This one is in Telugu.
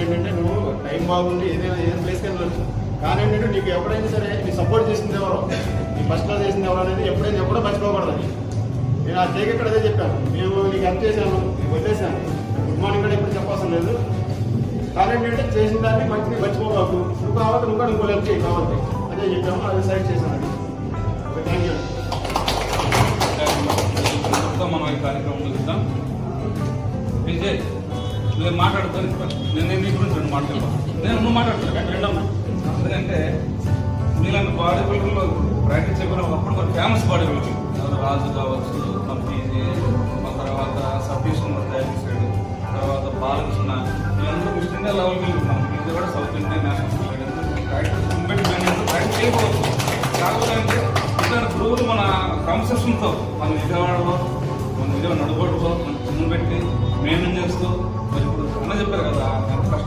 ఏంటంటే నువ్వు టైం బాగుంది ఏదైనా ప్లేస్కి వెళ్ళవచ్చు. కానీ ఏంటంటే నీకు ఎప్పుడైనా సరే నీ సపోర్ట్ చేసింది ఎవరో, నీ ఫస్ట్ క్లాస్ చేసింది ఎవరు అనేది ఎప్పుడైనా ఎప్పుడో మర్చిపోకూడదని నేను ఆ కేక్ ఇక్కడ అదే చెప్పాను. మేము నీకు హెల్ప్ చేశాను, నీకు వదిలేసాను, గుడ్ మార్నింగ్ కూడా ఎప్పుడు చెప్పాల్సిన లేదు. కానీ ఏంటంటే చేసిన దాన్ని మంచిగా మర్చిపోబాకు. నువ్వు కావాలి నువ్వు కూడా ఇంకో హెల్ప్ చేయి కావాలి, అదే చెప్పాము, అది సైడ్ చేశాను. Okay, thank you. మనం ఈ కార్యక్రమం చూద్దాం. విజయ్ నేను మాట్లాడుతాను, నేను నీ గురించి రెండు మాట్లాడతాను. నువ్వు మాట్లాడతాను రెండమ్మా. ఎందుకంటే మీలాంటి బాడీ బిల్డర్లో ప్రాక్టీస్ చెప్పిన అప్పుడు ఫేమస్ బాడీ బిల్డర్ రాజు కావచ్చు, మా పీజీ, ఆ తర్వాత సతీష్ కుమార్ తయారు చేశాడు, తర్వాత బాలకృష్ణ, వీళ్ళందరూ ఈస్ట్ ఇండియా లెవెల్కి వెళ్తున్నాం. ఇది కూడా సౌత్ ఇండియా నేషనల్ ప్రాక్టీస్ చేయకపోవచ్చు. కాకపోతే అంటే ఇట్లాంటి గురువులు మన క్రమశిక్షణతో మన విజయవాడలో నడుబోటుతో మనం చిన్న పెట్టి మెయింటైన్ చేస్తూ మరి ఇప్పుడు అన్న చెప్పారు కదా ఎంత కష్టం.